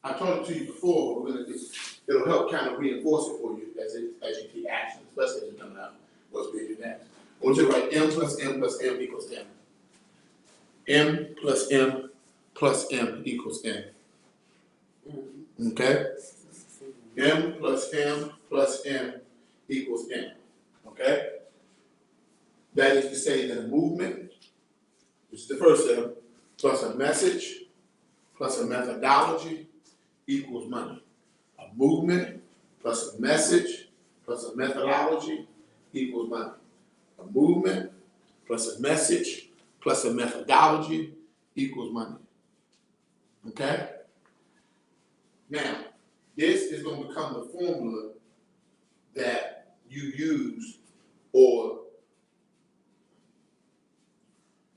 I taught it to you before, but we're gonna it'll help kind of reinforce it for you as you take action, especially as you come out what's being next. I want you to write M plus M plus M equals M. M plus M plus M equals M. Okay? M plus M plus M equals M. Okay? That is to say that a movement, which is the first M, plus a message, plus a methodology equals money. A movement plus a message plus a methodology equals money. A movement plus a message plus a methodology equals money. Okay? Now, this is going to become the formula that you use, or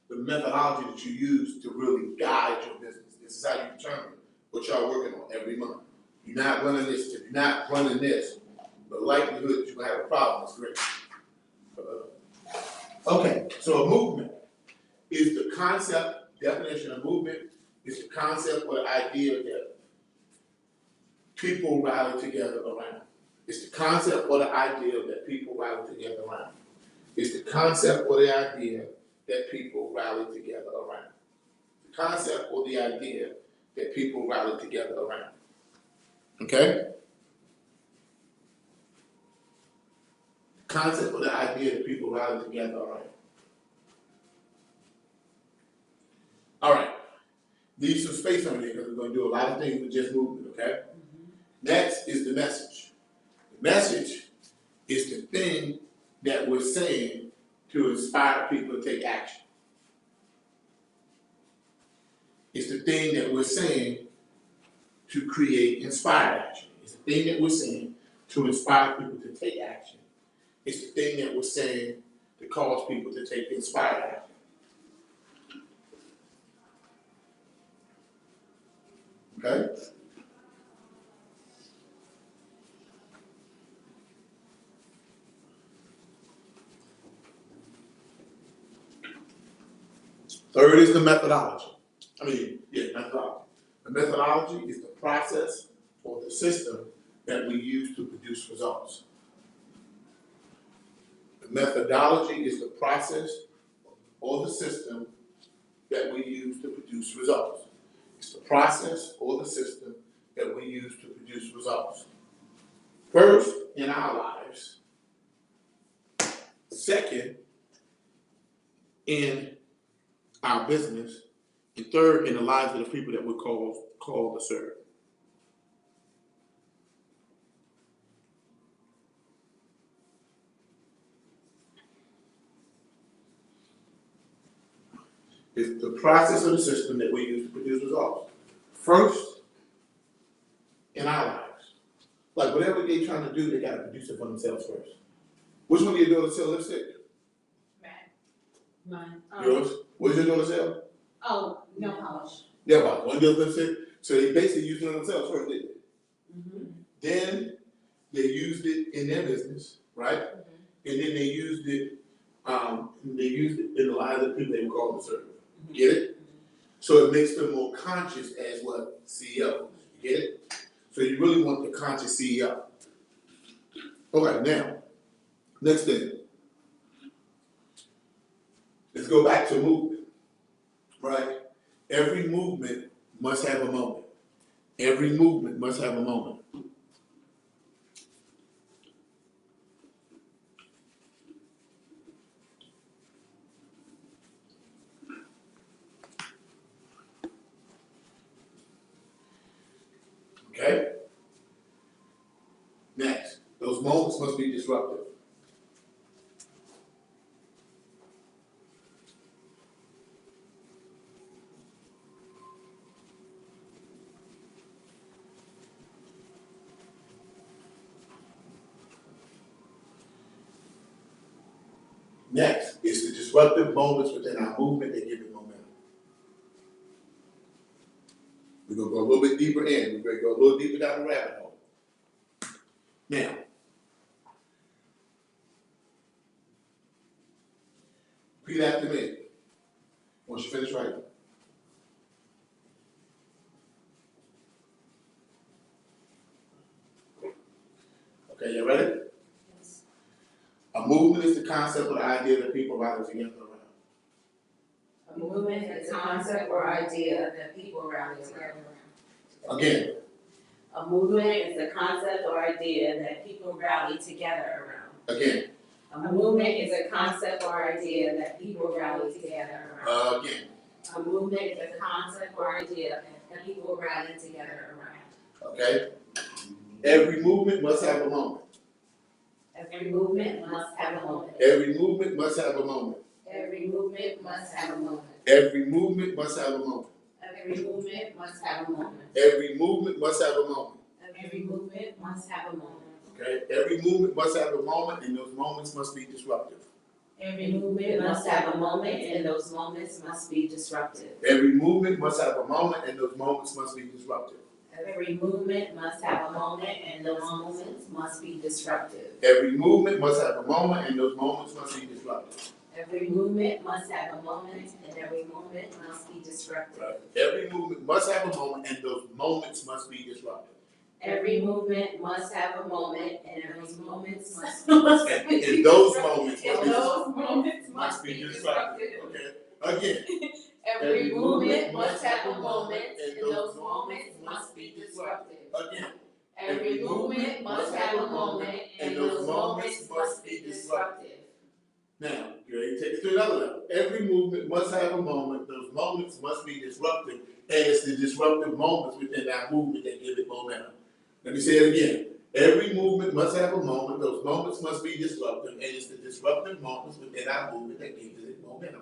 the methodology that you use to really guide your business. This is how you determine what y'all working on every month. You're not running this. If you're not running this, the likelihood that you're going to have a problem is great. Okay, so a movement is the concept, definition of movement is the concept or the idea that people rally together around. It's the concept or the idea that people rally together around. It's the concept or the idea that people rally together around. The concept or the idea that people rally together around. Okay? The concept or the idea that people rally together around. All right. Leave some space on there because we're going to do a lot of things with just movement, okay? Next is the message. The message is the thing that we're saying to inspire people to take action. It's the thing that we're saying to create inspired action. It's the thing that we're saying to inspire people to take action. It's the thing that we're saying to cause people to take inspired action. Okay? Third is the methodology. Methodology. The methodology is the process or the system that we use to produce results. The methodology is the process or the system that we use to produce results. It's the process or the system that we use to produce results. First, in our lives. Second, in our business. And third, in the lives of the people that we're called to serve. It's the process or the system that we use to produce results. First, in our lives. Like whatever they're trying to do, they got to produce it for themselves first. Which one of your daughters sell lipstick? Mine. Yours? What's your daughter sell? Oh, nail polish. Yeah, about one deal lipstick. So they basically used it on themselves first, didn't they? Mm-hmm. Then they used it in their business, right? Mm-hmm. And then they used it in the lives of the people they were called to serve. Mm-hmm. Get it? Mm-hmm. So it makes them more conscious as what? CEO. You get it? So you really want the conscious CEO. Okay, now, next thing. Let's go back to movement, right? Every movement must have a moment. Every movement must have a moment. Okay? Next, those moments must be disruptive. Next is the disruptive moments within our movement that give it momentum. We're going to go a little bit deeper in. We're going to go a little deeper down the rabbit hole. Now, repeat after me. Once you finish writing. Okay, you ready? Yes. A movement is the concept or the idea that people rally together around. A movement is a concept or idea that people rally together around. Again, A movement is a concept or idea that people rally together around. again, A movement is a concept or idea that people rally together around. again. A movement is a concept or idea that people rally together around. Okay? Every movement must have a moment. Every movement must have a moment. Every movement must have a moment. Every movement must have a moment. Every movement must have a moment. Every movement must have a moment. Every movement must have a moment. Every movement must have a moment. Okay? Every movement must have a moment, and those moments must be disruptive. Every movement must have a moment, and those moments must be disruptive. Every movement must have a moment, and those moments must be disruptive. Every movement must have a moment, and those moments must be disruptive. Every movement must have a moment, and those moments must be disruptive. Every movement must have a moment, and every moment must be disruptive. Right. Every movement must have a moment, and those moments must be disruptive. Every movement must have a moment, and those moments must And those moments And those moments must be disruptive. Okay. Again. Every movement must have a moment, and those moments must be disruptive. Again. Every movement must have a moment, and those moments must be disruptive. Now, you ready to take it to another level. Every movement must have a moment, those moments must be disruptive, and it's the disruptive moments within that movement that give it momentum. Let me say it again. Every movement must have a moment, those moments must be disruptive, and it's the disruptive moments within our movement that gives it momentum.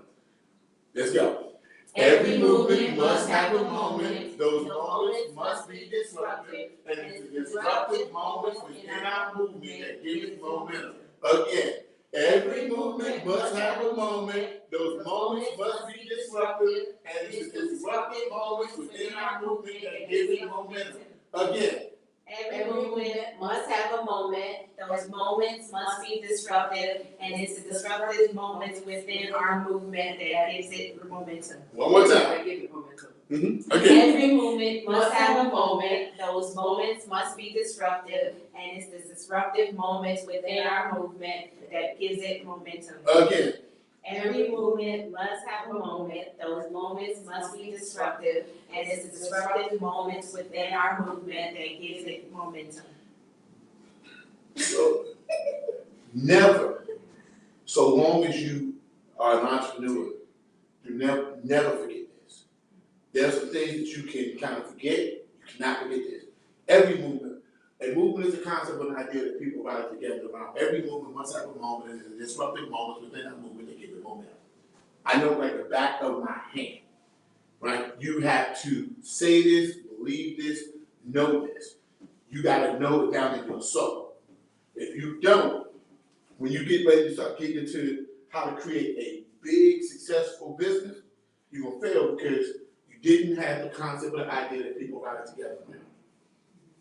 Let's go. Every movement must have a moment, those moments must be disruptive, and it's the disruptive moments within our movement that give it momentum. Again, every movement must have a moment, those moments must be disruptive, and it's the disruptive moments within our movement that give it momentum. Again, Every movement must have a moment, those moments must be disruptive, and it's the disruptive moments within our movement that gives it momentum. one more time. That give it momentum. Again, Every movement must have a moment, those moments must be disruptive, and it's the disruptive moments within our movement that gives it momentum. again, Every movement must have a moment, those moments must be disruptive, and it's the disruptive moments within our movement that gives it momentum. so never, so long as you are an entrepreneur, you never forget this. There are some things that you can kind of forget, you cannot forget this. Every movement, a movement is a concept or an idea that people rally together around. Every movement must have a moment, and it's a disruptive moments within that movement that give it momentum. I know like the back of my hand, right? You have to say this, believe this, know this. You gotta know it down in your soul. If you don't, when you get ready to start getting into how to create a big, successful business, you're gonna fail because you didn't have the concept or the idea that people rally together around.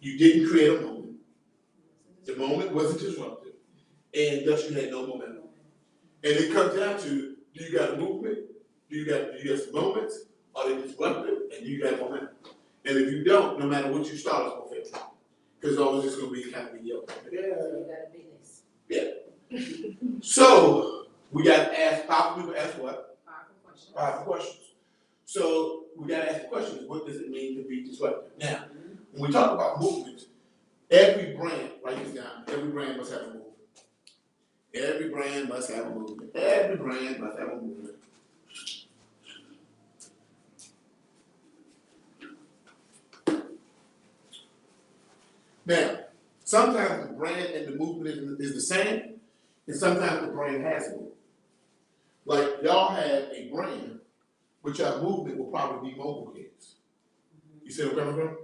You didn't create a moment. The moment wasn't disruptive, and thus you had no momentum. And it comes down to, do you got a movement? Do you got some moments? Are they disruptive? And do you got momentum? And if you don't, no matter what you start, it's gonna fail. Because it's always just gonna be kind of mediocre. Yeah. So we gotta ask, people ask what? Powerful questions. So we gotta ask the questions, what does it mean to be disruptive? Now, when we talk about movements, every brand, write this down, every brand must have a movement. Every brand must have a movement. Every brand must have a movement. Now, sometimes the brand and the movement is the same, and sometimes the brand has a movement. Like y'all have a brand, but your movement will probably be mobile kids. You see what I'm coming from?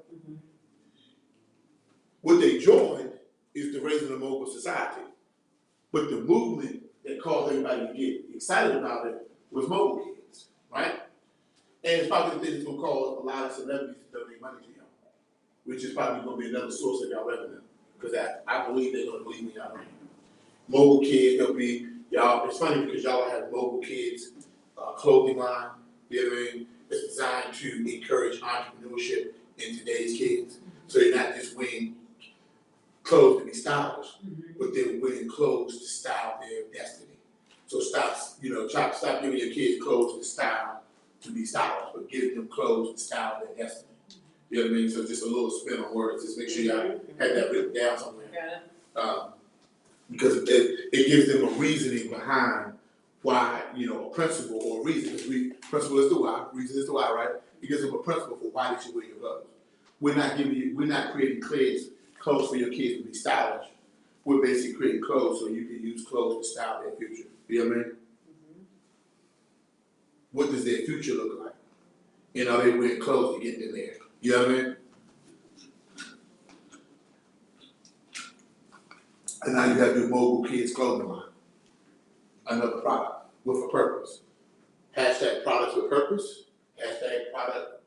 What they joined is the raising a mobile society. But the movement that caused everybody to get excited about it was mobile kids, right? And it's probably the thing that's gonna cause a lot of celebrities to donate money to y'all, which is probably gonna be another source of y'all revenue. Because I believe they're gonna believe in y'all brand. Mobile kids, they'll be, y'all, it's funny because y'all have mobile kids clothing line, it's designed to encourage entrepreneurship in today's kids. So they're not just wearing clothes to be stylish. stop giving your kids clothes to style to be stylish, but give them clothes to style their destiny. You know what I mean? So just a little spin on words. Just make sure y'all have that written down somewhere. Because it gives them a reasoning behind why, you know, a principle or a reason. Because principle is the why, reason is the why, right? It gives them a principle for why they should wear your clothes. We're not creating clothes for your kids to be stylish. We're basically creating clothes so you can use clothes to style their future. You know what I mean? What does their future look like? And are they wearing clothes to get them there? You know what I mean? And now you got to do Mogul Kids Clothing Line. Another product with a purpose. Hashtag products with purpose. Hashtag products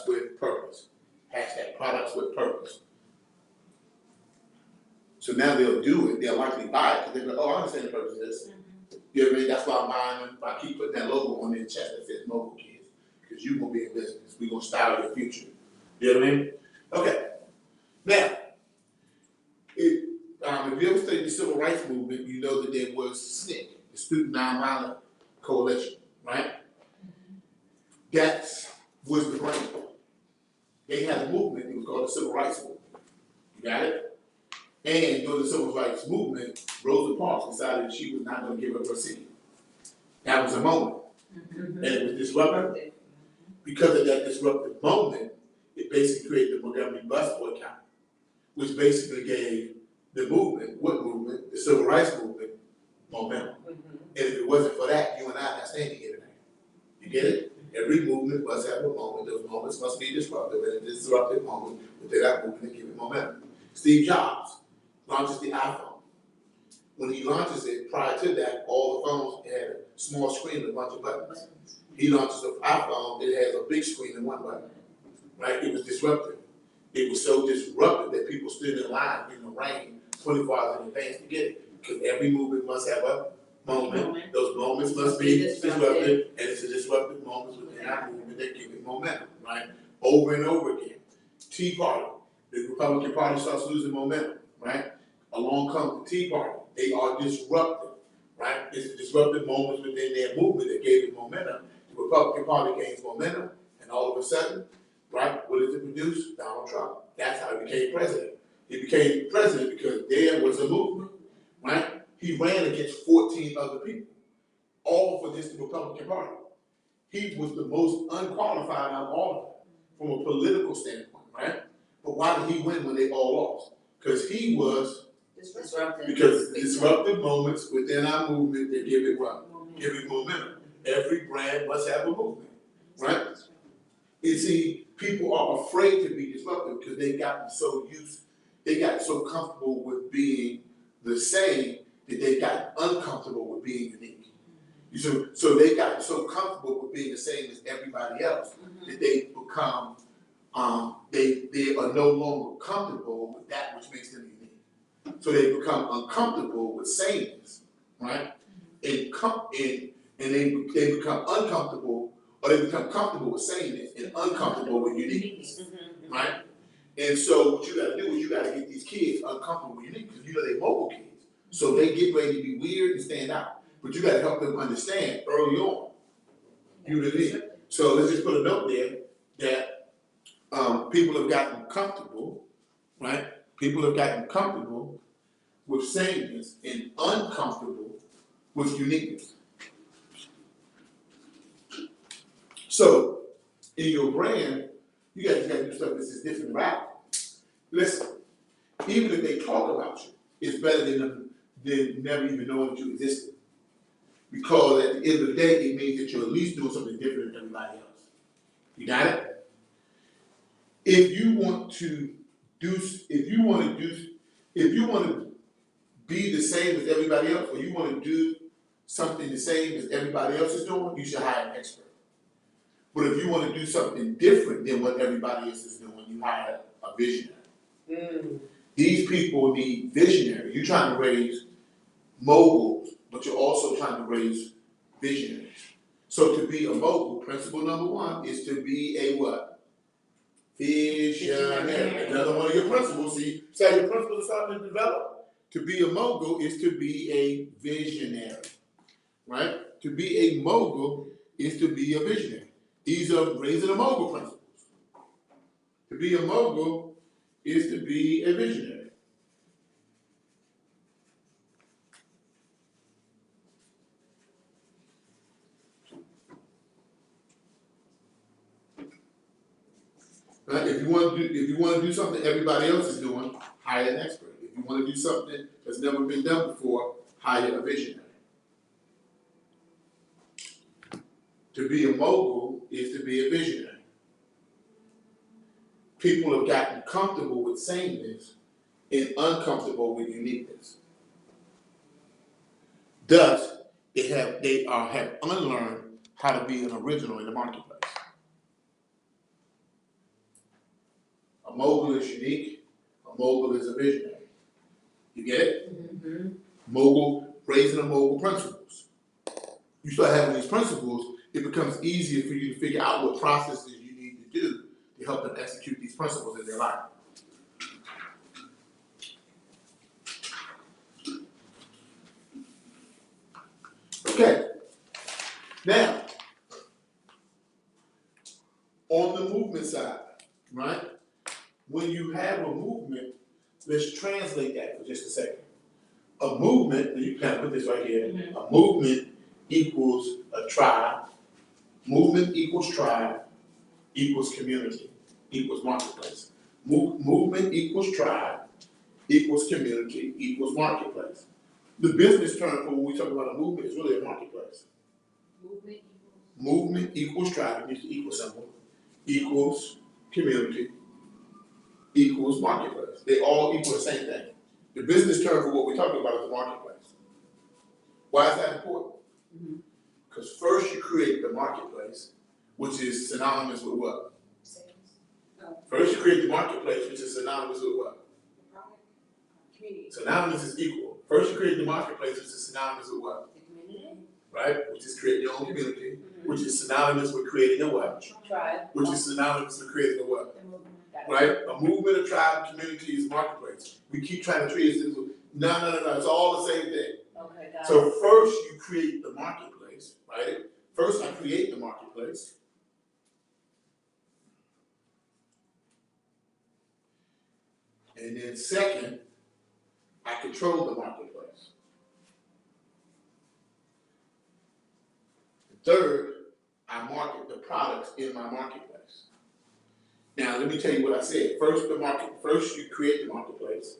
with purpose. Hashtag products with purpose. So now they'll do it. They'll likely buy it because they'll go, oh, I understand the purpose of this. You know what I mean? That's why I'm buying them. I keep putting that logo on their chest that says Mogul Kids. Because you're going to be in business. We're going to style your future. You know what I mean? Okay. Now, if you ever studied the Civil Rights Movement, you know that there was SNCC, the Student Nonviolent Coalition, right? That was the brain. They had a movement, it was called the Civil Rights Movement. You got it? And during the Civil Rights Movement, Rosa Parks decided she was not going to give up her seat. That was a moment. And it was disruptive. Because of that disruptive moment, it basically created the Montgomery bus boycott, which basically gave the movement, what movement? The Civil Rights Movement, momentum. And if it wasn't for that, you and I are not standing here today. You get it? Every movement must have a moment. Those moments must be disruptive, and a disruptive moment within that movement to give it momentum. Steve Jobs launches the iPhone. When he launches it, prior to that, all the phones had a small screen with a bunch of buttons. He launches the iPhone, it has a big screen and one button. Right? It was disruptive. It was so disruptive that people stood in line in the rain 24 hours in advance to get it. Because every movement must have a moment. Those moments must be disruptive, and it's a disruptive moment within our movement that give it momentum, right? Over and over again. Tea Party. The Republican Party starts losing momentum, right? Along comes the Tea Party. They are disruptive, right? It's the disruptive moments within their movement that gave it momentum. The Republican Party gains momentum, and all of a sudden, right, what does it produce? Donald Trump. That's how he became president. He became president because there was a movement, right? He ran against 14 other people, all for just the Republican Party. He was the most unqualified out of all of them from a political standpoint, right? But why did he win when they all lost? Because he was disruptive. Because disruptive moments within our movement that give it what? Give it momentum. Every brand must have a movement, right? You see, people are afraid to be disruptive because they got so comfortable with being the same that they got uncomfortable with being unique. So they got so comfortable with being the same as everybody else that they become, they are no longer comfortable with that which makes them unique. So they become uncomfortable with sameness, right? And they become uncomfortable, or they become comfortable with sameness and uncomfortable with uniqueness, right? And so what you got to do is you got to get these kids uncomfortable with unique, because you know they're mobile kids. So they get ready to be weird and stand out. But you got to help them understand early on. You know what I mean? So let's just put a note there that people have gotten comfortable, right? People have gotten comfortable with sameness and uncomfortable with uniqueness. So in your brand, you guys got to do stuff that's different about it. Listen, even if they talk about you, it's better than never even knowing that you existed. Because at the end of the day, it means that you're at least doing something different than everybody else. You got it? If you want to be the same as everybody else, or you want to do something the same as everybody else is doing, you should hire an expert. But if you want to do something different than what everybody else is doing, you hire a visionary. These people need visionaries. You're trying to raise moguls, but you're also trying to raise visionaries. So to be a mogul, principle number one is to be a what? Visionary. Another one of your principles. See how your principles are starting to develop? To be a mogul is to be a visionary. right? To be a mogul is to be a visionary. These are raising a mogul principles. To be a mogul is to be a visionary. Right? If you want to do something everybody else is doing, hire an expert. If you want to do something that's never been done before, hire a visionary. To be a mogul is to be a visionary. People have gotten comfortable with sameness and uncomfortable with uniqueness. Thus, they have unlearned how to be an original in the marketplace. A mogul is unique. A mogul is a visionary. You get it? Mm-hmm. Mogul, raising a mogul principles. You start having these principles, it becomes easier for you to figure out what processes you need to do to help them execute these principles in their life. Okay. Now, on the movement side, right? When you have a movement, let's translate that for just a second. A movement, you can put this right here, Mm-hmm. a movement equals a tribe, movement equals tribe, equals community, equals marketplace. Movement equals tribe, equals community, equals marketplace. The business term for when we talk about a movement is really a marketplace. Movement equals tribe, it needs to equal symbol, equals community, equals marketplace. They all equal the same thing. The business term for what we're talking about is the marketplace. Why is that important? Because first you create the marketplace, which is synonymous with what? First you create the marketplace, which is synonymous with what? Synonymous is equal. First you create the marketplace, which is synonymous with what? Right? Which is creating your own community, which is synonymous with creating a what? Tribe. Which is synonymous with creating a what? Right? A movement, a tribe, community is marketplace. We keep trying to treat it as no. It's all the same thing. Okay, got So first you create the marketplace, right? First I create the marketplace. And then second, I control the marketplace. Third, I market the products in my marketplace. Now let me tell you what I said. First you create the marketplace.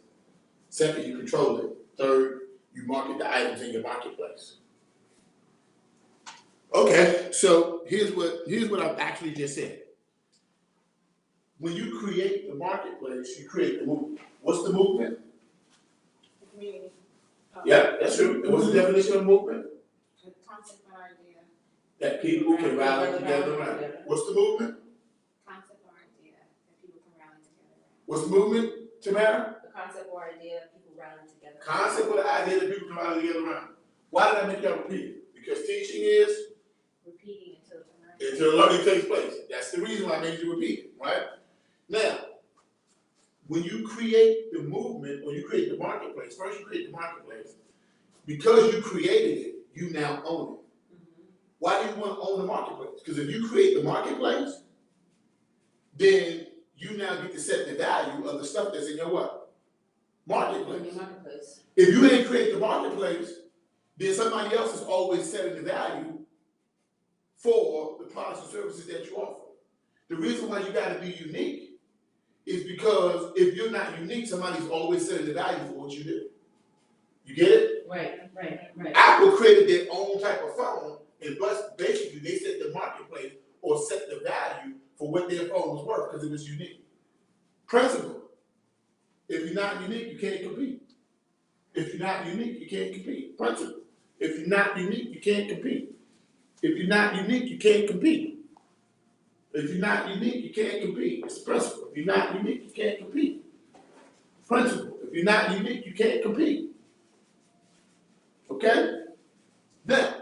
Second, you control it. Third, you market the items in your marketplace. Okay, so here's what I've actually just said. When you create the marketplace, you create the movement. What's the movement? The community. Yeah, that's true. And what's the definition of movement? The concept or idea. That people can rally together around. What's the movement? Concept or idea that people can rally together around. What's the movement, Tamara? The concept or idea of people rallying together. Concept or the idea that people can rally together around. Why did I make y'all repeat it? Because teaching is Repeating until learning takes place. That's the reason why I made you repeat it, right? Now, when you create the movement or you create the marketplace, first you create the marketplace, because you created it, you now own it. Why do you want to own the marketplace? Because if you create the marketplace, then you now get to set the value of the stuff that's in your what? Marketplace. If you didn't create the marketplace, then somebody else is always setting the value for the products and services that you offer. The reason why you got to be unique is because if you're not unique, somebody's always setting the value for what you do. You get it? Right. Apple created their own type of phone, and basically they set the marketplace or set the value for what their phone was worth because it was unique. Principle. If you're not unique, you can't compete. If you're not unique, you can't compete. Principle. If you're not unique, you can't compete. If you're not unique, you can't compete. If you're not unique, you can't compete. It's a principle. If you're not unique, you can't compete. Principle. If you're not unique, you can't compete. Okay? Now,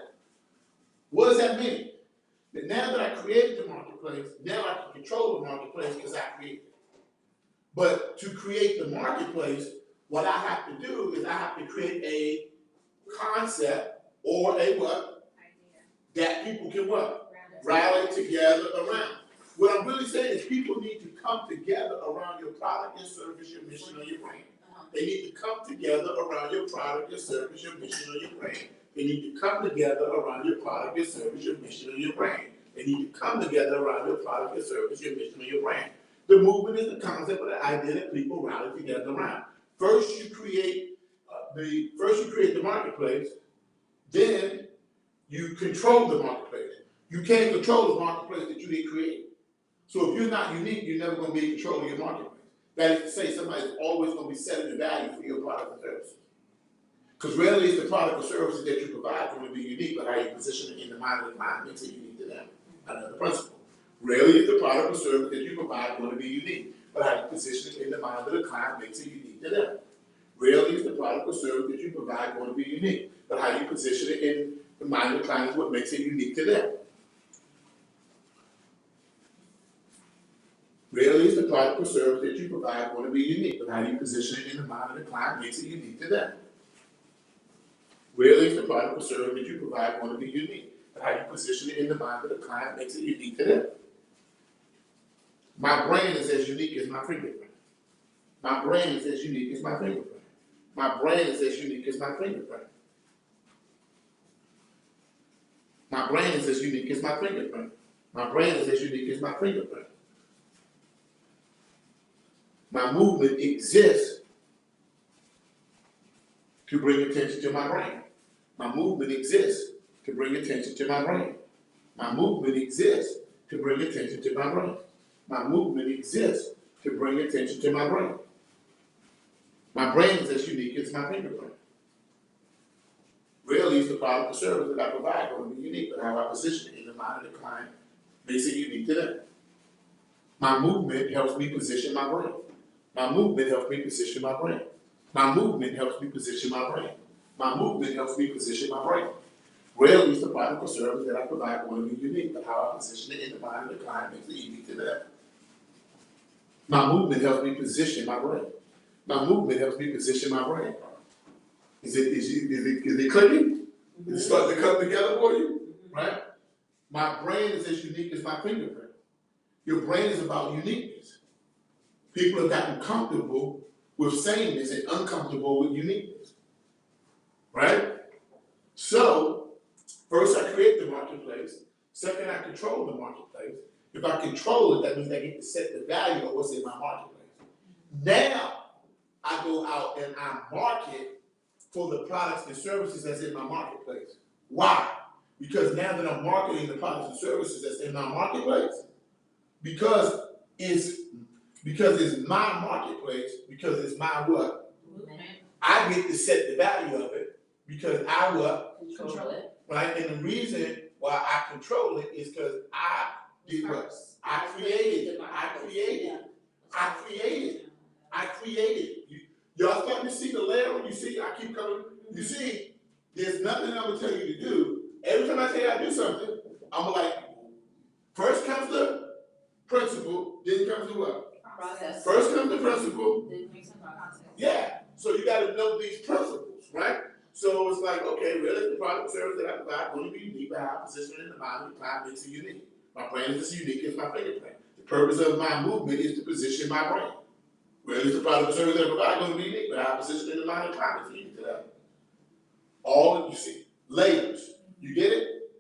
what does that mean? That now that I created the marketplace, now I can control the marketplace because I created it. But to create the marketplace, what I have to do is I have to create a concept or a what? that people can what? Round up. Rally together around. What I'm really saying is people need to come together around your product, your service, your mission, or your brand. They need to come together around your product, your service, your mission, or your brand. They need to come together around your product, your service, your mission, or your brand. They need to come together around your product, your service, your mission, or your brand. The movement is the concept of the idea that people rally together around. First, you create the marketplace, then you control the marketplace. You can't control the marketplace that you didn't create. So if you're not unique, you're never going to be in control of your marketplace. That is to say, somebody's always going to be setting the value for your product and services. Because rarely is the product or services that you provide going to be unique, but how you position it in the mind of the client makes it unique to them. Another principle. Rarely is the product or service that you provide going to be unique, but how you position it in the mind of the client makes it unique to them. Rarely is the product or service that you provide going to be unique, but how you position it in the mind of the client is what makes it unique to them. Rarely is the product or service that you provide going to be unique, but how you position it in the mind of the client makes it unique to them. Rarely is the product or service that you provide going to be unique, but how you position it in the mind of the client makes it unique to them. My brand is as unique as my fingerprint. My brand is as unique as my fingerprint. My brand is as unique as my fingerprint. My brand is as unique as my fingerprint. My brand is as unique as my fingerprint. My movement exists to bring attention to my brand. My movement exists to bring attention to my brand. My movement exists to bring attention to my brand. My movement exists to bring attention to my brand. My brand is as unique as my fingerprint. Rarely is the product or service that I provide going to be unique, but how I position it in the mind of the client makes it unique to them. My movement helps me position my brand. My movement helps me position my brand. My movement helps me position my brand. My movement helps me position my brand. Rarely is the product or service that I provide going to be unique, but how I position it in the mind of the client makes it unique to them. My movement helps me position my brand. My movement helps me position my brand. Is it clicking? Is it starting to come together for you? Right? My brand is as unique as my fingerprint. Your brand is about uniqueness. People have gotten comfortable with sameness and uncomfortable with uniqueness. Right? So, first I create the marketplace. Second, I control the marketplace. If I control it, that means I get to set the value of what's in my marketplace. Now, I go out and I market for the products and services that's in my marketplace. Why? Because now that I'm marketing the products and services that's in my marketplace, because it's my marketplace, because it's my what? I get to set the value of it because I what? Control it. Right? And the reason why I control it is because I did what? I created it. I created. Y'all starting to see the layer when you see, I keep coming, you see, there's nothing I'm gonna tell you to do. Every time I tell you I do something, I'm like, first comes the principle, then comes the what? Process. First comes the principle. Then make some concept. Yeah, so you gotta know these principles, right? So it's like, okay, really, the product or service that I provide going to be unique, but how I position it in the mind of the client makes it unique. My brand is as unique as my fingerprint. The purpose of my movement is to position my brand. Really, the product or service that I provide going to be unique, but how I position it in the mind of the client makes it unique to them. All you see, layers. You get it?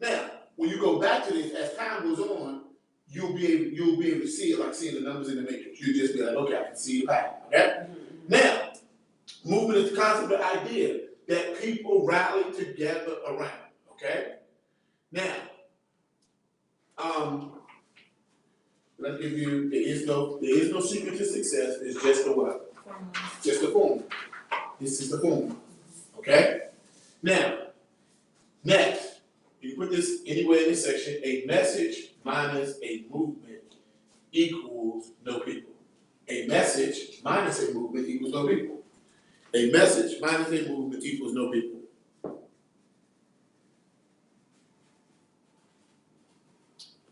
Now, when you go back to this, as time goes on, you'll be able to see it like seeing the numbers in the matrix. You'll just be like, okay, I can see the pattern. Okay? Now, movement is the concept of the idea that people rally together around. Okay? Now, let's give you, there is no secret to success, it's just the what? Just the formula. This is the formula. Okay? Now, next, you put this anywhere in this section, a message minus a movement equals no people. A message minus a movement equals no people. A message minus a movement equals no people.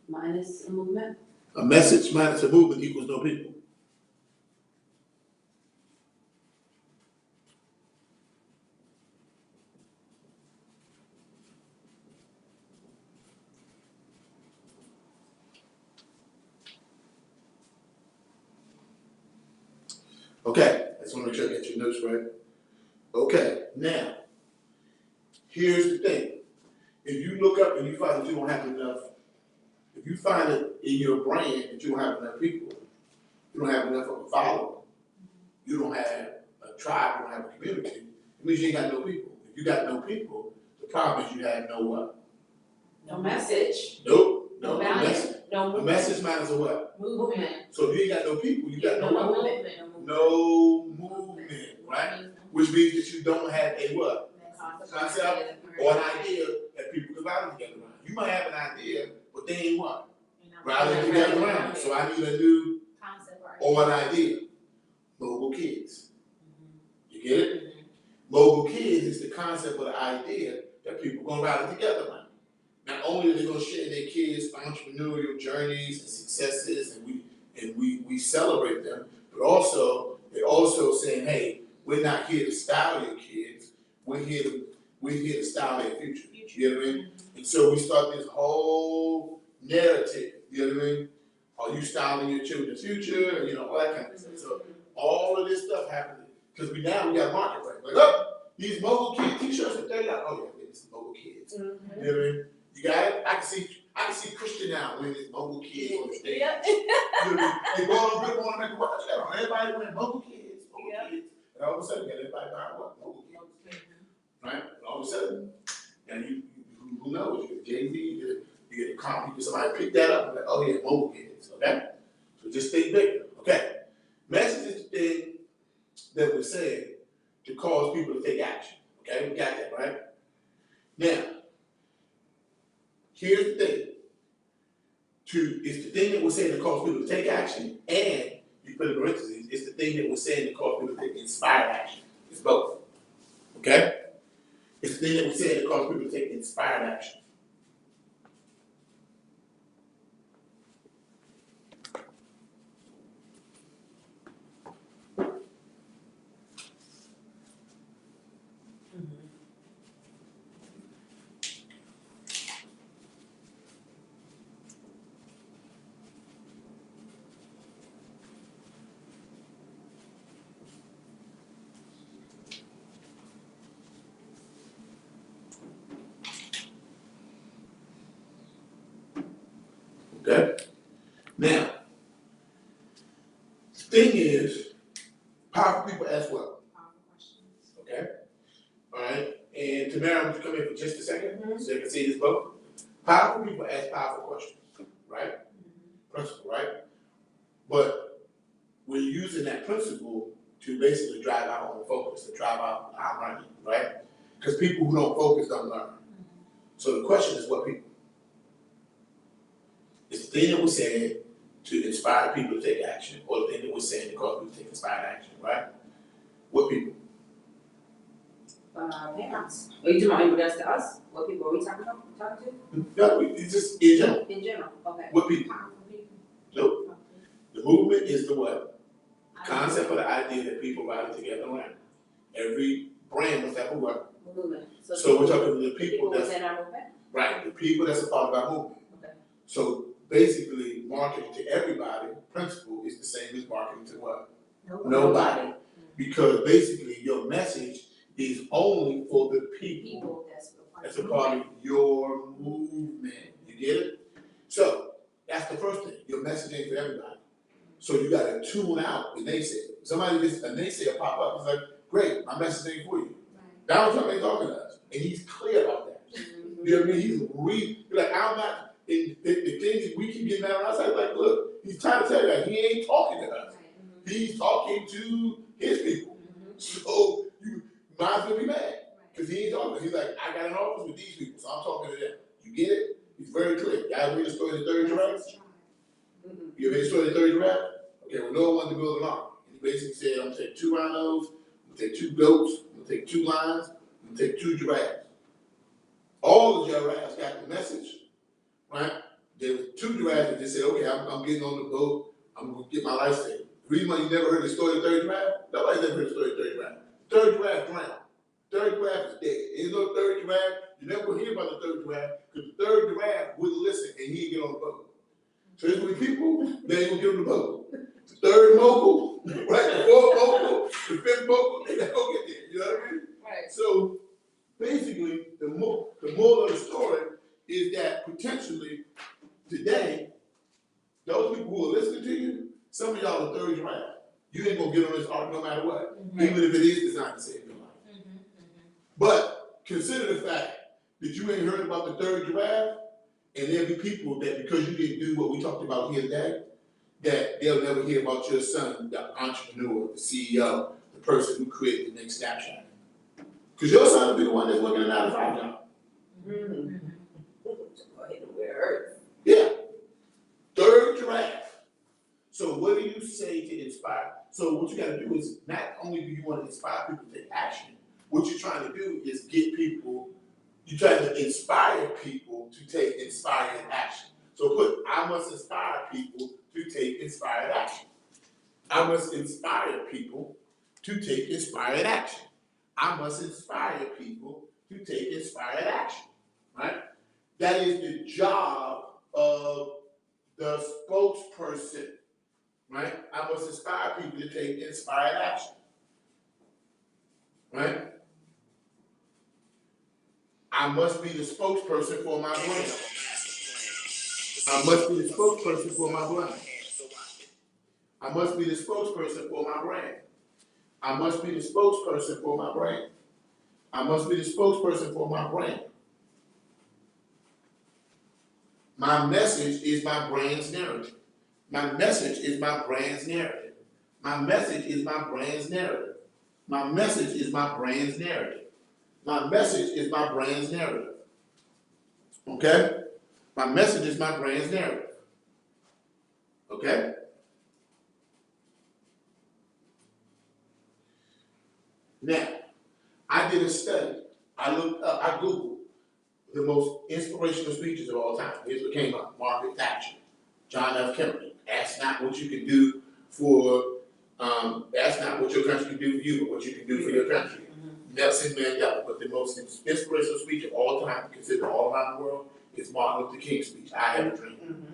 Minus a movement? A message minus a movement equals no people. Okay, I just want to make sure I get your notes right. Okay, now, here's the thing. If you look up and you find that you don't have enough, if you find it in your brand that you don't have enough people, you don't have enough of a following, you don't have a tribe, you don't have a community, it means you ain't got no people. If you got no people, the problem is you have no what? No message, Nope. no No value, message. no A movement. message matters a what? Movement. So if you ain't got no people, you got no what? movement. No movement, right? Which means that you don't have a what? Concept or an idea that people can rally together around. You might have an idea, but they ain't what? Rallying together around it. So I need a new Concept or an idea. Mobile kids. You get it? Mobile kids is the concept or the idea that people gonna rally together around. Not only are they gonna share their kids' entrepreneurial journeys and successes, and we celebrate them, but also they're also saying, hey, we're not here to style your kids, we're here to style their future. You know what I mean? And so we start this whole narrative, you know what I mean? Are you styling your children's future? You know, all that kind of stuff. So all of this stuff happens because we got a market right. Like, oh, these mobile kid t-shirts are $30. Oh yeah, it's mobile kids. You know what I mean? You got it? I can see Christian now wearing his mobile kids on the stage. Yep. You know what I mean? They go on Good Morning America, watch that on. Everybody wearing mobile kids, kids. And all of a sudden, you got everybody buying what? Mobile kids. Right? And all of a sudden, and who knows? You get Jay-Z, you get a comp, you get somebody pick that up and like, oh yeah, mobile kids, okay? So just think bigger, okay? Message is the thing that we're saying to cause people to take action, okay? We got that, right? Now, here's the thing. It's the thing that we're saying to cause people to take action, and you put in parentheses, it's the thing that we're saying to cause people to take inspired action. It's both, okay? It's the thing that we're saying to cause people to take inspired action. Okay? Now, the thing is, powerful people ask what? Powerful questions. Okay? Alright? And Tamara, would you come in for just a second so you can see this book? Powerful people ask powerful questions, right? Principle, right? But we're using that principle to basically drive our own focus, to drive out our learning, right? Because people who don't focus don't learn. So the question is what people? It's the thing that we're saying to inspire people to take action, or the thing that we're saying to cause people to take inspired action, right? What people? Parents. Are you talking about to us? What people are we talking to? No, it's just in general. In general, okay. What people? Powerful people. Nope. The movement is the what? Concept or the idea that people rally together around. Every brand must have a what? Movement. So we're talking to the people that's within our movement? right, the people that's a part of our movement. Okay. So basically, marketing to everybody, principle is the same as marketing to what? Nobody. Because basically, your message is only for the people that's a part of your movement. You get it? So that's the first thing. Your message ain't for everybody. So you gotta tune out the naysayer. Somebody gets a naysayer pop up, it's like, great, my message ain't for you. Donald Trump ain't talking to us. And he's clear about that. You know what I mean? He's like, I'm not, the things we keep getting out outside, like, look, he's trying to tell you that he ain't talking to us. He's talking to his people. So you might as well be mad. Because he ain't talking. He's like, I got an office with these people, so I'm talking to them. You get it? He's very clear. Y'all read the story of the third giraffe? You ever read the story of the third giraffe? Okay, well, Noah wanted to build an ark. And he basically said, I'm gonna take 2 rhinos, I'm gonna take 2 goats, I'm gonna take 2 lions, I'm gonna take 2 giraffes. All the giraffes got the message, right? There were 2 giraffes that just said, okay, I'm getting on the boat, I'm gonna get my life saved. The reason why you never heard the story of the third giraffe? Nobody's ever heard the story of the third giraffe. Third giraffe drowned. Third giraffe is dead. Ain't no third giraffe. You never will hear about the third giraffe because the third giraffe wouldn't listen and he didn't get on the boat. So there's gonna be people that ain't gonna get on the boat. The third mogul Right, the fourth vocal, the fifth vocal, they not gonna get there, you know what I mean? Right. So basically, the moral of the story is that potentially today, those people who are listening to you, some of y'all are third draft. You ain't gonna get on this arc no matter what, even if it is designed to save your life. But consider the fact that you ain't heard about the third draft, and there'll be people that because you didn't do what we talked about here today, that they'll never hear about your son, the entrepreneur, the CEO, the person who created the next Snapchat. Because your son will be the one that's working a 9-to-5 job. Yeah. Third draft. So what do you say to inspire? So what you gotta do is not only do you want to inspire people to take action, what you're trying to do is get people, you're trying to inspire people to take inspired action. So put, I must inspire people to take inspired action. I must inspire people to take inspired action. I must inspire people to take inspired action, right? That is the job of the spokesperson, right? I must inspire people to take inspired action, right? I must be the spokesperson for my brand. I must be the spokesperson for my brand. I must be the spokesperson for my brand. I must be the spokesperson for my brand. I must be the spokesperson for my brand. My message is my brand's narrative. My message is my brand's narrative. My message is my brand's narrative. My message is my brand's narrative. My message is my brand's narrative. Okay? My message is my brand's narrative. Okay? Now, I did a study. I looked up, I Googled the most inspirational speeches of all time. Here's what came up. Margaret Thatcher, John F. Kennedy. Ask not what you can do for, ask not what your country can do for you, but what you can do for your country. Nelson Mandela, but the most inspirational speech of all time, considered all around the world, is Martin Luther King's speech, I Have a Dream.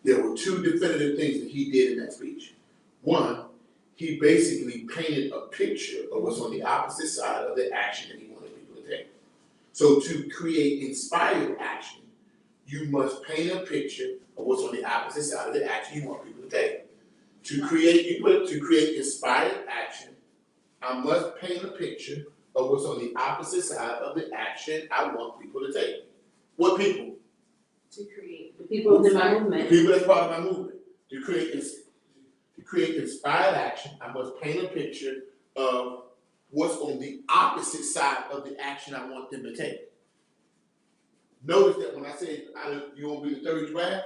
There were two definitive things that he did in that speech. One, he basically painted a picture of what's on the opposite side of the action that he wanted people to take. So to create inspired action, you must paint a picture of what's on the opposite side of the action you want people to take. To create inspired action, I must paint a picture of what's on the opposite side of the action I want people to take. What people? To create the people in my movement. The people that's part of my movement. To create inspired action, I must paint a picture of what's on the opposite side of the action I want them to take. Notice that when I said you want to be the third draft,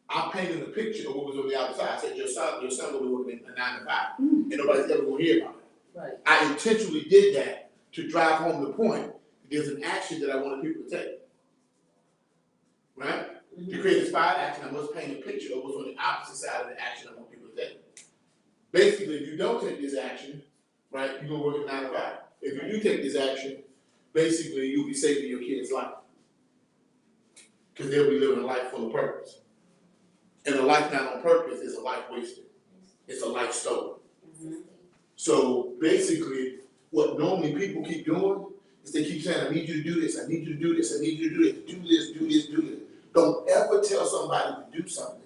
I painted a picture of what was on the outside. I said your son will be working a 9-to-5, and nobody's ever going to hear about it. Right. I intentionally did that to drive home the point that there's an action that I wanted people to take. Right? To create inspired action, I must paint a picture of what's on the opposite side of the action I want people to take. Basically, if you don't take this action, right, you're going to work a 9-to-5. If you do take this action, basically, you'll be saving your kid's life. Because they'll be living a life full of purpose. And a life not on purpose is a life wasted. It's a life stolen. So basically, what normally people keep doing is they keep saying, I need you to do this, I need you to do this, I need you to do this, do this, do this, do this. Don't ever tell somebody to do something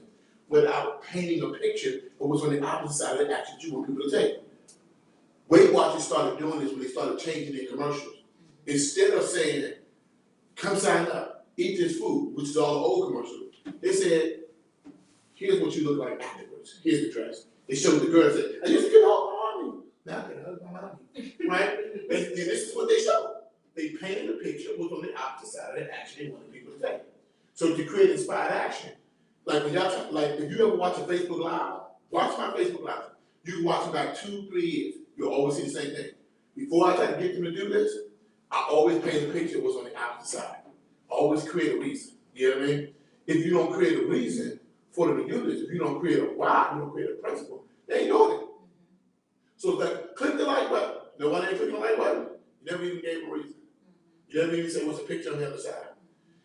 without painting a picture of what's on the opposite side of the action you want people to take. Weight Watchers started doing this when they started changing their commercials. Instead of saying, come sign up, eat this food, which is all the old commercials, they said, here's what you look like afterwards. Here's the dress. They showed the girl and said, I used to get all my mommy. Now I can hug my mommy. Right? And this is what they showed. They painted a picture of what's on the opposite side of that action they wanted people to take. So to create inspired action, like when y'all, like if you ever watch a Facebook Live, watch my Facebook Live. You can watch it back 2-3 years. You'll always see the same thing. Before I try to get them to do this, I always paint a picture of what's on the opposite side. I always create a reason. You know what I mean? If you don't create a reason for them to do this, if you don't create a why, you don't create a principle, they ain't doing it. So it's like, click the like button. Nobody ain't clicking the like button. You never even gave a reason. You never even said what's the picture on the other side.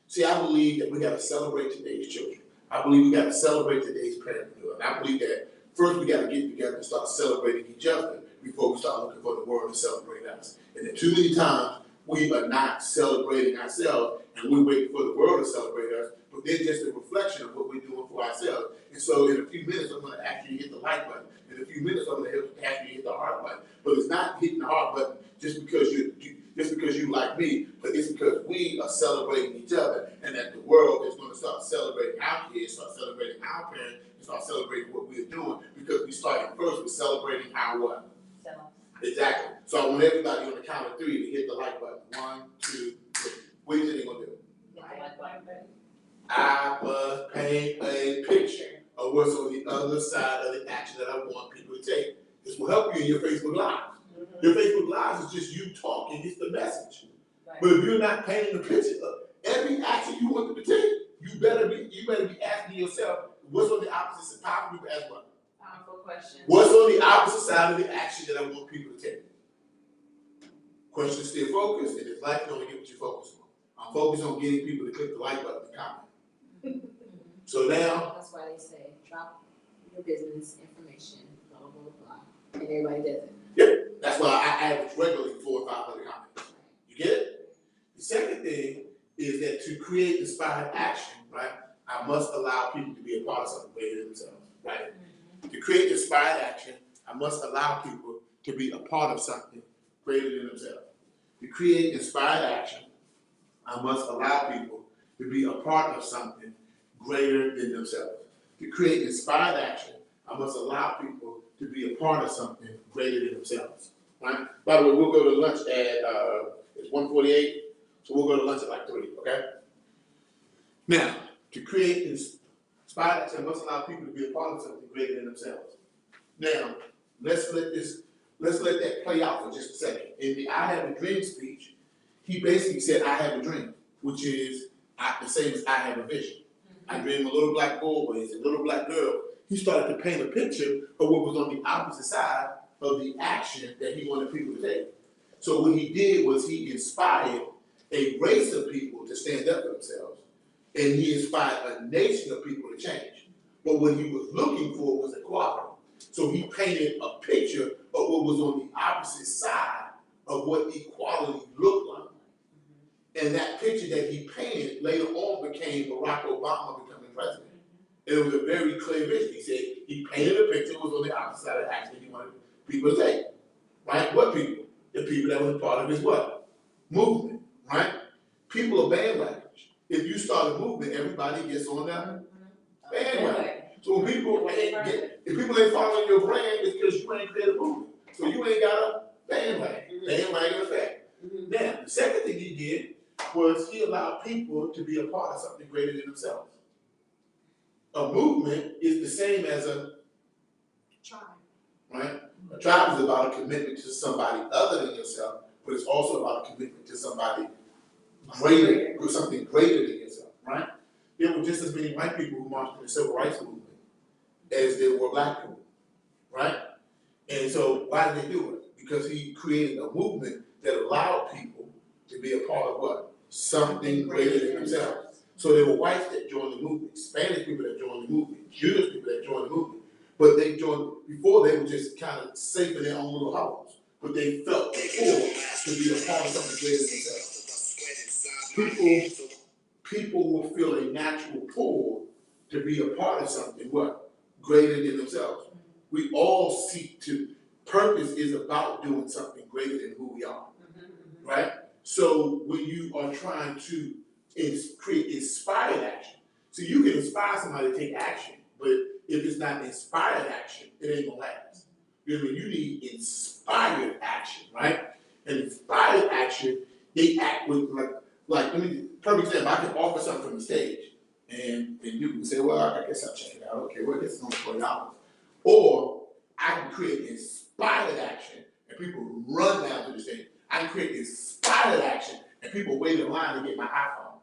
See, I believe that we got to celebrate today's children. I believe we got to celebrate today's parenthood. And I believe that first we got to get together and start celebrating celebrating each other before we start looking for the world to celebrate us. And then too many times, we are not celebrating ourselves, and we wait for the world to celebrate us, but they're just a reflection of what we're doing for ourselves. And so in a few minutes, I'm gonna ask you to hit the like button. In a few minutes, I'm gonna ask you to hit the heart button. But it's not hitting the heart button just because you like me, but it's because we are celebrating each other, and that the world is gonna start celebrating our kids, start celebrating our parents, and start celebrating what we're doing, because we started first with celebrating our what? Exactly. So I want everybody on the count of 3 to hit the like button. 1, 2, 3. What do you think they're gonna do? I must paint a picture of what's on the other side of the action that I want people to take. This will help you in your Facebook Lives. Your Facebook Lives is just you talking, it's the message. But if you're not painting a picture of every action you want them to take, you better be asking yourself, what's on the opposite side? How people ask what? Powerful question. What's on the opposite side of the action that I want people to take? Question stay focused, and it's likely only get what you focus on. I'm focused on getting people to click the like button and comment. So now, That's why they say, drop your business information, blah, blah, blah, blah, and everybody does it. yep, that's why I average regularly 400 or 500 comments. You get it? The second thing is that to create inspired action, right, I must allow people to be a part of something greater than themselves, right? To create inspired action, I must allow people to be a part of something greater than themselves. To create inspired action, I must allow people to be a part of something greater than themselves. To create inspired action, I must allow people to be a part of something greater than themselves. Right? By the way, we'll go to lunch at it's 1:48, so we'll go to lunch at like 3, okay? Now, to create inspired action, I must allow people to be a part of something greater than themselves. Now, let's let that play out for just a second. In the I Have a Dream speech, he basically said, I have a dream, which is the same as I have a vision. I dream a little black boy with a little black girl. He started to paint a picture of what was on the opposite side of the action that he wanted people to take. So what he did was he inspired a race of people to stand up for themselves, and he inspired a nation of people to change. But what he was looking for was equality. So he painted a picture of what was on the opposite side of what equality looked like. And that picture that he painted later on became Barack Obama becoming president. And it was a very clear vision. He said he painted a picture that was on the opposite side of the action he wanted people to take. Right? What people? The people that was part of his what? Movement. Right? People are bandwagons. If you start a movement, everybody gets on that bandwagon. So when if people ain't following your brand, it's because you ain't created a movement. So you ain't got a bandwagon effect. Now, the second thing he did was he allowed people to be a part of something greater than themselves. A movement is the same as a Tribe. right? A tribe is about a commitment to somebody other than yourself, but it's also about a commitment to somebody greater, or something greater than yourself, right? There were just as many white people who marched in the civil rights movement as there were black people, right? And so why did they do it? Because he created a movement that allowed people to be a part of what? Something greater than themselves. So there were whites that joined the movement, Spanish people that joined the movement, Jewish people that joined the movement. But they joined, before they were just kind of safe in their own little house. But they felt the pull to be a part of something greater than themselves. People will feel a natural pull to be a part of something, what? Greater than themselves. We all seek to, purpose is about doing something greater than who we are, right? So when you are trying to create inspired action, so you can inspire somebody to take action, but if it's not inspired action, it ain't gonna last. You know what I mean? You need inspired action, right? And inspired action, they act with like let me, perfect example, I can offer something from the stage, and you can say, well, I guess I'll check it out. Okay, well, I guess it's only $40. Or I can create inspired action, and people run down to the stage. I can create inspired action, and people wait in line to get my iPhone.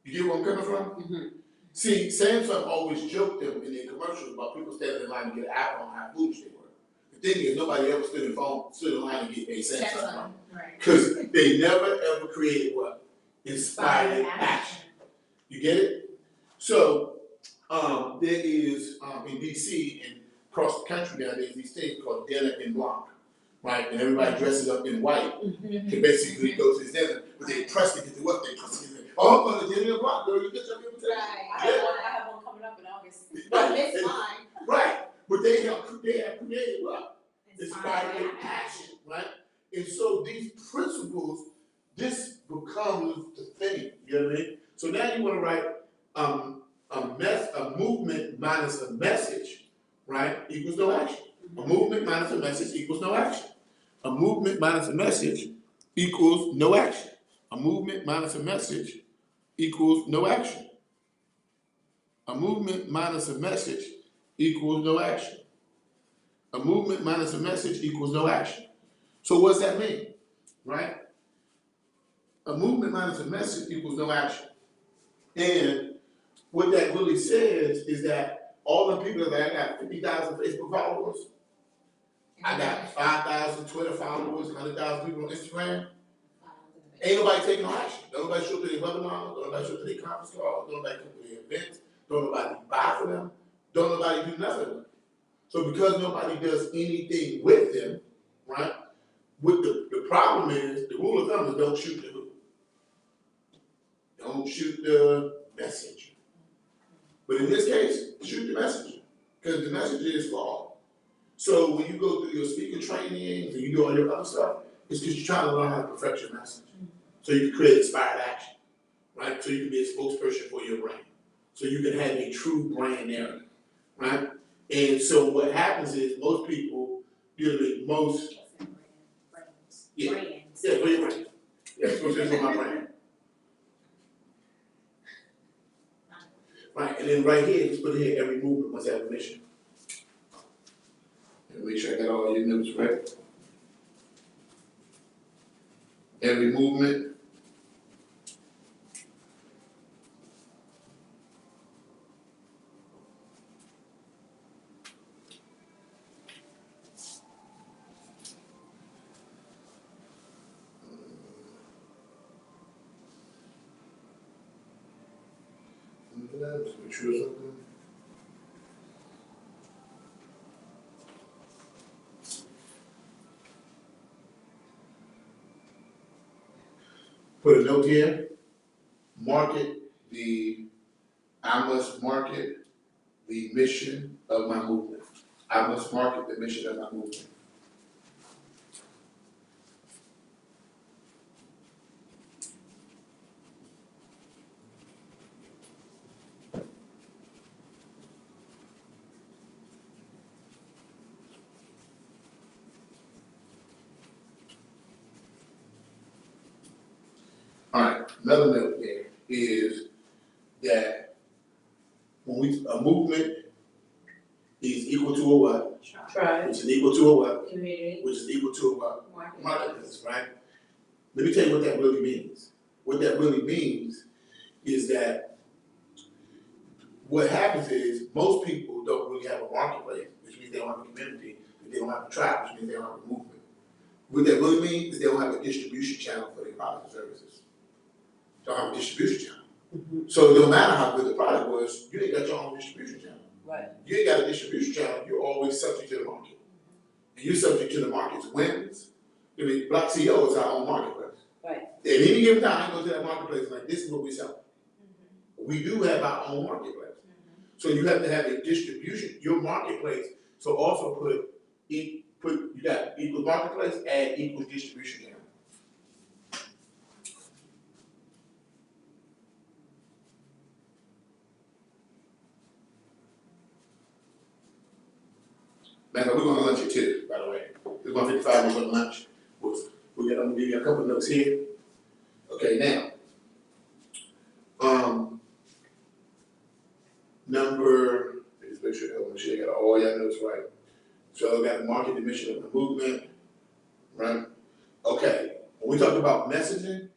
You get where I'm coming from? See, Samsung always joked them in their commercials about people standing in line to get an iPhone, how foolish they were. The thing is, nobody ever stood in line to get a Samsung phone. Because they never ever created what? Inspired action. You get it? So there is in DC, and across the country nowadays, these things called dinner en blanc, right? And everybody dresses up in white to basically go to this dinner, but they press to get to what they press to get to. Oh, I'm going to dinner en blanc, girl, you get your invitation. Right. I have one coming up in August. Don't miss mine. Right, but they have created what? Inspiring action, right? And so these principles, this becomes the thing, you know what I mean? So now you want to write a movement minus a message, right, equals no action. A movement minus a message equals no action. A movement minus a message equals no action. A movement minus a message equals no action. A movement minus a message equals no action. A movement minus a message equals no action. So what does that mean, right? A movement minus a message equals no action. And what that really says is that all the people that I got 50,000 Facebook followers, I got 5,000 Twitter followers, 100,000 people on Instagram. Ain't nobody taking no action. Don't nobody show up to their webinars, don't nobody show up to their conference calls, don't nobody come to their events, don't nobody buy for them, don't nobody do nothing with them. So because nobody does anything with them, right? With the problem is, the rule of thumb is don't shoot the who. Don't shoot the messenger. But in this case, shoot the messenger, because the messenger is flawed. So when you go through your speaker trainings and you do all your other stuff, it's because you're trying to learn how to perfect your message. So you can create inspired action, right? So you can be a spokesperson for your brand. So you can have a true brand narrative, right? And so what happens is most people, Brands. Yeah, for your brand. Yeah, spokesperson for my brand. Right, and then right here, just put here, every movement must have a mission. And make sure I got all your notes right. Every movement make sure something. Put a note here, I must market the mission of my movement. I must market the mission of my movement. All right, another note there is that when a movement is equal to a what? Tribe. Which is equal to a what? Community. Which is equal to a what? Market. Marketplace, right? Let me tell you what that really means. What that really means is that what happens is most people don't really have a marketplace, which means they don't have a community, they don't have a tribe, which means they don't have a movement. What that really means is they don't have a distribution channel for their products and services. They don't have a distribution channel. So no matter how good the product was, you ain't got your own distribution channel. Right. You ain't got a distribution channel, you're always subject to the market. And you're subject to the market's whims. I mean, Black CEO is our own marketplace. Right. At any given time, I go to that marketplace like, this is what we sell. We do have our own marketplace. So you have to have a distribution, your marketplace, so also you got equals marketplace, add equals distribution channel. Man, we're going to lunch at 2, by the way. It's 1:55, we're going to lunch. I'm going to give you a couple of notes here. Okay, now. Let's make sure I got all your notes right. So I got the market, the mission of the movement, right? Okay, when we talk about messaging,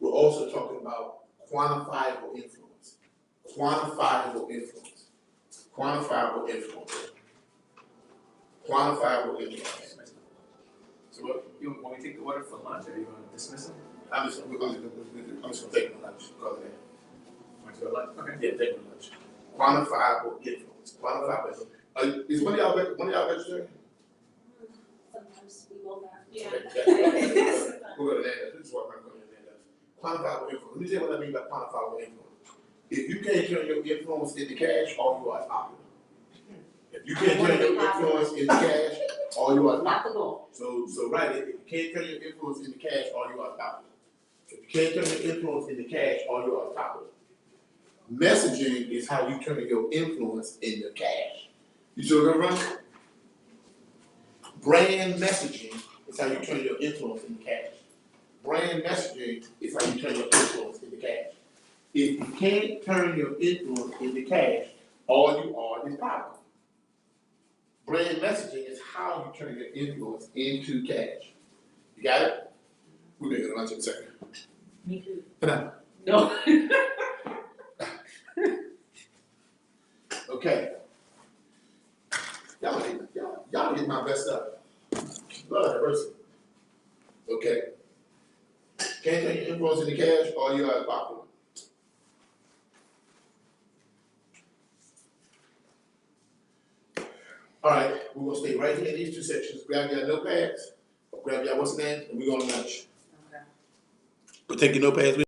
we're also talking about quantifiable influence. Quantifiable influence. Quantifiable influence. Quantifiable influence. So what, when we take the order for lunch, are you going to dismiss it? I'm just gonna take my lunch, because of that. Want to go to lunch? Okay. Yeah, take my lunch. Quantifiable influence. Quantifiable influence. Is one of y'all vegetarian? Sometimes we will not. Yeah. Okay, we're gonna land that, this is what I'm gonna land that. Quantifiable influence, let me tell you what I mean by quantifiable influence. If you can't turn your influence into cash, all you are is popular. If you can't turn your influence into cash, all you are is Not popular. the goal. So right, if you can't turn your influence into cash, all you are is popular. If you can't turn your influence into cash, all you are is popular. Messaging is how you turn your influence into cash. You see what I'm running? Brand messaging is how you turn your influence into cash. Brand messaging is how you turn your influence into cash. If you can't turn your influence into cash, all you are is popular. Brand messaging is how you turn your influence into cash. You got it? We're gonna go to lunch in a second. Me too. No. No. Okay. Y'all get my best up. Lord have mercy. Okay. Can't turn your influence into cash, all you are is popular. All right, we're gonna stay right here in these two sections. Grab your notepads, grab your what's the name, and we're gonna lunch. Okay. But take your notepads with